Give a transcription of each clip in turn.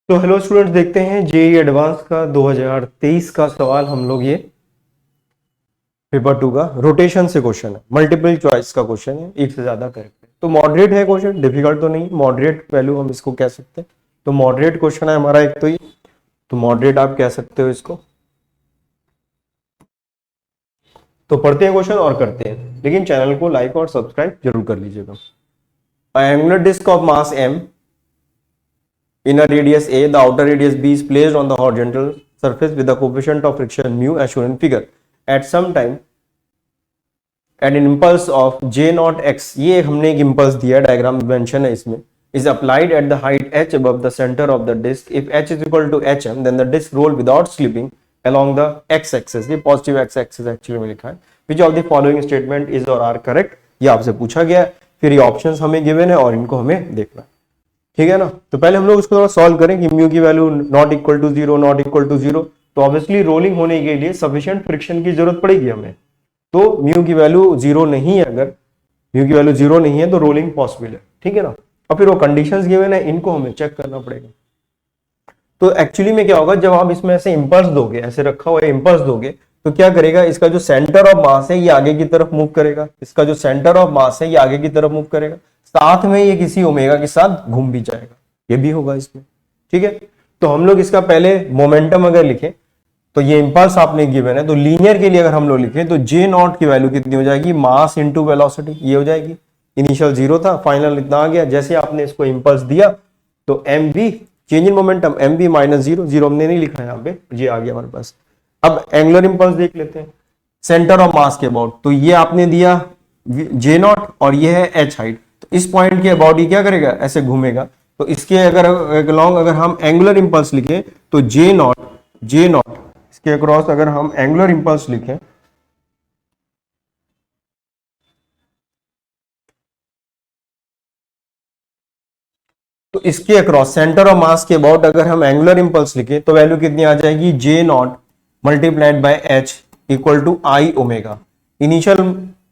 तो hello students, देखते हैं जेईई एडवांस का 2023 का सवाल। हम लोग ये पेपर 2 का रोटेशन से क्वेश्चन है, मल्टीपल चॉइस का क्वेश्चन है, एक से ज्यादा करेक्ट है। तो मॉडरेट है क्वेश्चन, डिफिकल्ट तो नहीं, मॉडरेट वैल्यू हम इसको कह सकते हैं। तो मॉडरेट क्वेश्चन है हमारा एक, तो ये तो मॉडरेट आप कह सकते हो इसको। तो पढ़ते हैं क्वेश्चन और करते हैं, लेकिन चैनल को लाइक और सब्सक्राइब जरूर कर लीजिएगा। Angular disc of mass m in a radius a, the outer radius b is placed on the horizontal surface with the coefficient of friction mu as shown in figure. At some time, at an impulse of j naught x, ये हमने एक impulse दिया, diagram mention है इसमें, is applied at the height h above the center of the disk. If h is equal to hm, then the disk roll without slipping along the x axis. ये positive x axis actually में लिखा है। Which of the following statement is or are correct? ये आपसे पूछा गया है, फिर ये ऑप्शंस हमें गिवन है और इनको हमें देखना है, ठीक है ना। तो पहले हम लोग इसको थोड़ा सॉल्व करें कि म्यू की value not equal to zero, not equal to zero, तो ऑब्वियसली रोलिंग होने के लिए सफिशिएंट फ्रिक्शन की जरूरत पड़ेगी हमें। तो म्यू की वैल्यू जीरो नहीं है, अगर म्यू की वैल्यू जीरो नहीं है तो रोलिंग पॉसिबल है, ठीक है ना। और फिर वो कंडीशंस गिवन है, इनको हमें चेक करना पड़ेगा। तो एक्चुअली में क्या होगा, जब आप इसमें ऐसे इंपल्स दोगे, ऐसे रखा हुआ इंपल्स दोगे, तो क्या करेगा, इसका जो सेंटर ऑफ मास है ये आगे की तरफ मूव करेगा, इसका जो सेंटर ऑफ मास है ये आगे की तरफ मूव करेगा, साथ में ये किसी ओमेगा के साथ घूम भी जाएगा, ये भी होगा इसमें, ठीक है। तो हम लोग इसका पहले मोमेंटम अगर लिखें, तो ये इंपल्स आपने गिवन है, तो लीनियर के लिए अगर हम लोग लिखें तो जे नॉट की वैल्यू कितनी हो जाएगी, मास इंटू वेलोसिटी, ये हो जाएगी। इनिशियल जीरो था, फाइनल इतना आ गया। जैसे आपने इसको इंपल्स दिया तो m v, change in momentum, m v minus zero, zero हमने नहीं लिखा है यहाँ पे, ये आ गया हमारे पास। अब एंगुलर इंपल्स देख लेते हैं, सेंटर ऑफ मास के अबाउट, तो ये आपने दिया जे नॉट और ये है एच हाइट, तो इस पॉइंट के अबाउट ये क्या करेगा, ऐसे घूमेगा। तो इसके अगर अलोंग अगर हम एंगुलर इंपल्स लिखें तो जे नॉट इसके अक्रॉस अगर हम एंगुलर इंपल्स लिखें तो इसके अक्रॉस सेंटर ऑफ मास के अबाउट अगर हम एंगुलर इंपल्स लिखें तो वैल्यू कितनी आ जाएगी, J not multiplied by H equal to I omega. Initial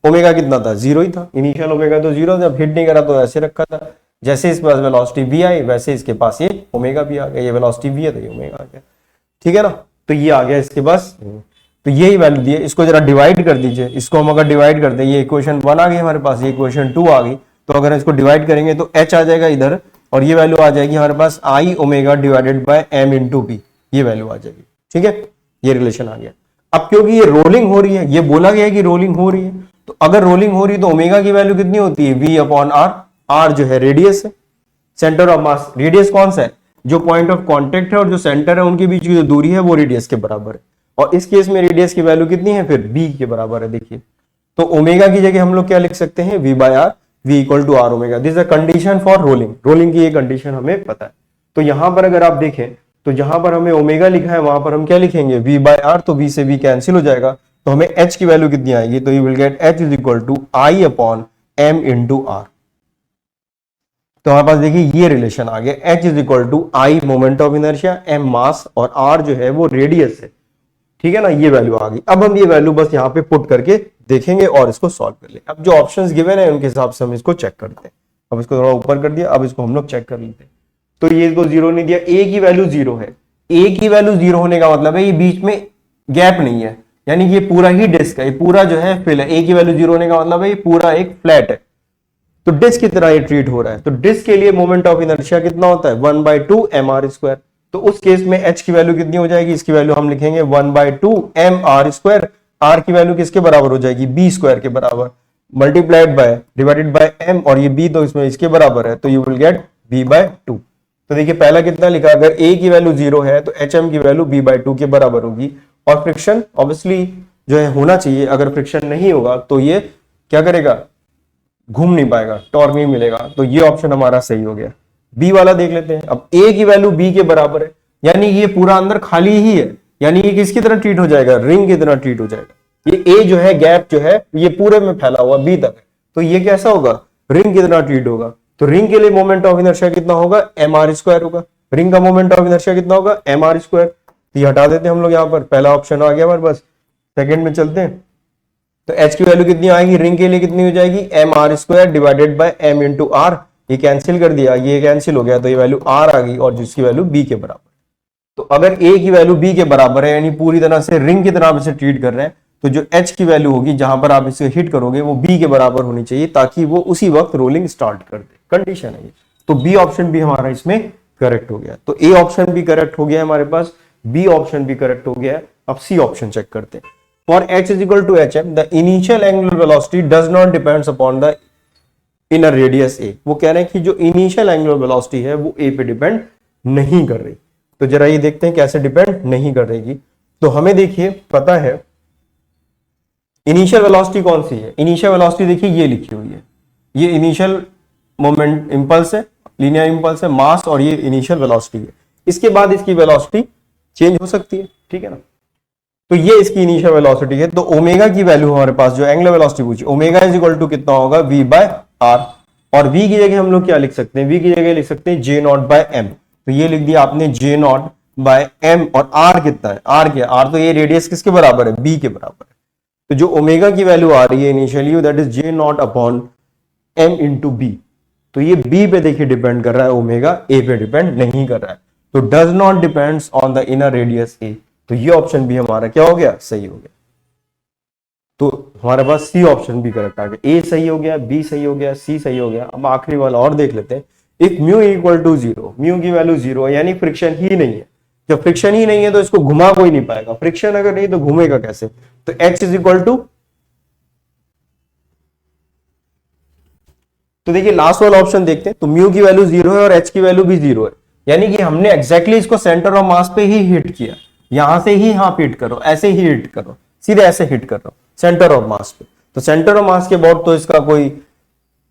omega कितना था, जीरो ही था, इनिशियल ओमेगा तो जीरो, जब हिट नहीं करा तो ऐसे रखा था। जैसे इस पास वेलोसिटी v आई, वैसे इसके पास ये ओमेगा भी आ गया, ये वेलोसिटी v है तो ये ओमेगा आ गया, ठीक है ना। तो ये आ गया इसके पास, तो यही वैल्यू दी है। इसको जरा डिवाइड कर दीजिए, इसको हम अगर डिवाइड करते हैं, ये इक्वेशन 1 आ गई हमारे पास, ये इक्वेशन 2 आ गई, तो अगर इसको डिवाइड करेंगे तो h आ जाएगा इधर, और ये वैल्यू आ जाएगी हमारे पास I omega divided by m into P, ये वैल्यू आ जाएगी, ठीक है। ये रिलेशन आ गया। अब क्योंकि ये रोलिंग हो रही है, ये बोला गया है कि रोलिंग हो रही है, तो अगर रोलिंग हो रही है तो ओमेगा की वैल्यू कितनी होती है, v अपॉन आर। आर जो है रेडियस है, सेंटर ऑफ मास, रेडियस कौन सा है, जो पॉइंट ऑफ कांटेक्ट है और जो सेंटर है उनके बीच की जो दूरी है वो रेडियस के बराबर है, और इस केस में रेडियस की वैल्यू कितनी है, फिर b के बराबर है। देखिए, तो ओमेगा की जगह हम लोग क्या लिख सकते हैं, v by r, v equal to r omega. This is a condition for rolling, rolling की ये कंडीशन हमें पता है। तो यहां पर अगर आप देखें तो जहां पर हमें ओमेगा लिखा है वहां पर हम क्या लिखेंगे, v बाय आर, तो v से v कैंसिल हो जाएगा, तो हमें h की वैल्यू कितनी आएगी, तो you will get h is equal to I upon m into r. तो हमारे पास देखिए ये रिलेशन आ गया, h is equal to I moment of inertia, m mass, और r जो है वो रेडियस है, ठीक है ना। ये वैल्यू आ गई। अब हम ये वैल्यू बस यहाँ पे पुट करके देखेंगे और इसको सॉल्व कर ले। अब जो ऑप्शंस गिवन है उनके हिसाब से हम इसको चेक करते हैं। अब इसको थोड़ा ऊपर कर दिया, अब इसको हम लोग चेक कर लेते हैं। तो ये इसको जीरो नहीं दिया, a की वैल्यू जीरो है, a की वैल्यू जीरो होने का मतलब है ये बीच में गैप नहीं है, यानी ये पूरा ही डिस्क है, ये पूरा जो है फिल है। a की वैल्यू जीरो होने का मतलब है ये पूरा एक फ्लैट है, तो डिस्क की तरह ये ट्रीट हो रहा है। तो डिस्क के लिए मोमेंट ऑफ इनर्शिया कितना होता है, 1/2 mr स्क्वायर। तो उस केस में h की वैल्यू कितनी हो जाएगी, इसकी वैल्यू हम लिखेंगे 1/2 mr स्क्वायर। r की वैल्यू किसके बराबर हो जाएगी, b स्क्वायर के बराबर, multiplied by divided by m, और ये b तो इसमें इसके बराबर है, तो यू विल गेट b/2। तो देखिए पहला कितना लिखा, अगर a की वैल्यू जीरो है तो hm की वैल्यू b/2 के बराबर होगी। और फ्रिक्शन ऑब्वियसली जो है होना चाहिए, अगर फ्रिक्शन नहीं होगा तो ये क्या करेगा, घूम नहीं पाएगा, टॉर्क नहीं मिलेगा। तो ये ऑप्शन हमारा सही हो गया। बी वाला देख लेते हैं। अब ए की वैल्यू बी के बराबर है, यानी ये पूरा अंदर खाली ही है, यानी ये किसकी तरह ट्रीट हो जाएगा, रिंग की तरह ट्रीट हो जाएगा। ये ए जो है, गैप जो है ये पूरे में फैला हुआ बी तक है, तो ये कैसा होगा, रिंग की तरह ट्रीट होगा। तो रिंग के लिए मोमेंट ऑफ इनर्शिया कितना होगा, एम आर स्क्वायर होगा। रिंग का मोमेंट ऑफ इनर्शिया कितना होगा, एम आर स्क्वायर। तो ये हटा देते हैं हम लोग, यहाँ पर पहला ऑप्शन आ गया हमारे पास। सेकेंड में चलते हैं, तो h की वैल्यू कितनी आएगी, रिंग के लिए कितनी हो जाएगी, m r square divided by m into r. ये कैंसिल कर दिया, ये कैंसिल हो गया, तो ये वैल्यू r आ गई और जिसकी वैल्यू b के बराबर। तो अगर a की वैल्यू b के बराबर है यानी पूरी तरह से रिंग की तरह आप इसे ट्रीट कर रहे हैं, तो जो h की वैल्यू होगी जहां पर आप इसे हिट करोगे वो b के बराबर होनी चाहिए ताकि वो उसी वक्त रोलिंग स्टार्ट कर दे। कंडीशन है ये। तो बी ऑप्शन भी हमारा इसमें करेक्ट हो गया। तो ए ऑप्शन भी करेक्ट हो गया है हमारे पास, बी ऑप्शन भी करेक्ट हो गया है। अब सी ऑप्शन चेक करते हैं। For h is equal to H M the initial angular velocity does not depends upon the inner radius A. वो कह रहे हैं कि जो इनिशियल एंगुलर वेलोसिटी है वो ए पे डिपेंड नहीं कर रही। तो जरा ये देखते हैं कैसे डिपेंड नहीं कर रही। तो हमें देखिए पता है इनिशियल वेलोसिटी कौन सी है। इनिशियल वेलोसिटी देखिए ये लिखी हुई है, ये इनिशियल मोमेंट इंपल्स है, लीनियर इंपल्स है, मास, और ये इनिशियल वेलोसिटी है। इसके बाद इसकी वेलोसिटी चेंज हो सकती है, ठीक है ना। तो ये इसकी इनिशियल वेलोसिटी है। तो ओमेगा की वैल्यू हमारे पास जो एंगुलर वेलोसिटी पूछी, ओमेगा इज इक्वल टू कितना होगा, v बाय आर। और v की जगह हम लोग क्या लिख सकते हैं, v की जगह लिख सकते हैं जे नॉट बाय एम। तो ये लिख दिया आपने जे नॉट बाय एम, और r कितना है, r क्या, r तो ये रेडियस किसके बराबर है, b के बराबर है। तो जो ओमेगा की वैल्यू आ रही है initially that is j naught upon m into b. तो ये b पे देखिए डिपेंड कर रहा है, ओमेगा a पे डिपेंड नहीं कर रहा है। तो does not depends on the inner radius a। तो ये ऑप्शन भी हमारा क्या हो गया, सही हो गया। तो हमारे पास सी ऑप्शन भी करेक्ट आ गया। ए सही हो गया, बी सही हो गया, सी सही हो गया। अब आखिरी वाला और देख लेते हैं। If mu equal to 0, mu की वैल्यू 0 है यानी फ्रिक्शन ही नहीं है। जब फ्रिक्शन ही नहीं है तो इसको घुमा कोई नहीं पाएगा, फ्रिक्शन अगर नहीं तो घूमेगा कैसे। तो h इज इक्वल टू, तो देखिए लास्ट वाला ऑप्शन देखते हैं। तो म्यू की वैल्यू 0 है और h की वैल्यू भी 0 है, यानी कि हमने एग्जैक्टली इसको सेंटर ऑफ मास पे ही हिट किया। यहां से ही हाँ हिट करो, ऐसे ही हिट करो, सीधे ऐसे हिट कर रहा हूं सेंटर ऑफ मास पे। तो सेंटर ऑफ मास के बाद तो इसका कोई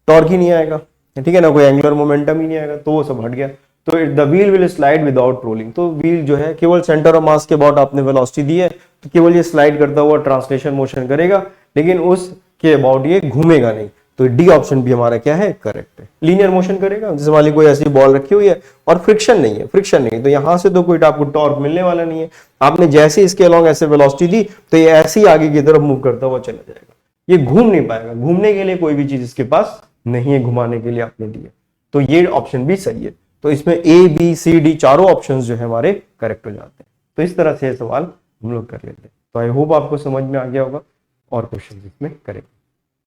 टॉर्क ही नहीं आएगा, ठीक है ना, कोई एंगुलर मोमेंटम ही नहीं आएगा, तो वो सब हट गया। तो the wheel will slide without rolling. तो व्हील जो है केवल सेंटर ऑफ मास के बाद आपने वेलोसिटी दी है तो केवल ये स्लाइड करता हुआ ट्रांसलेशन मोशन करेगा, लेकिन उसके अबाउट ये घूमेगा नहीं। तो डी ऑप्शन भी हमारा क्या है, करेक्ट है। लीनियर मोशन करेगा, जैसे वाली कोई ऐसी बॉल रखी हुई है और फ्रिक्शन नहीं है, फ्रिक्शन नहीं है, तो यहां से तो कोई आपको टॉर्क मिलने वाला नहीं है। आपने जैसे इसके अलोंग ऐसे वेलोसिटी दी तो ये ऐसे ही आगे की तरफ मूव करता हुआ चला जाएगा, ये घूम नहीं पाएगा। घूमने के लिए कोई भी चीज इसके पास नहीं है, घुमाने के लिए आपने दी है। तो ये ऑप्शन भी सही है। तो इसमें ए बी सी डी चारों ऑप्शंस जो है हमारे करेक्ट हो जाते हैं। तो इस तरह से सवाल हम लोग कर लेते हैं। तो आई होप आपको समझ में आ गया होगा और क्वेश्चन इसमें करेंगे।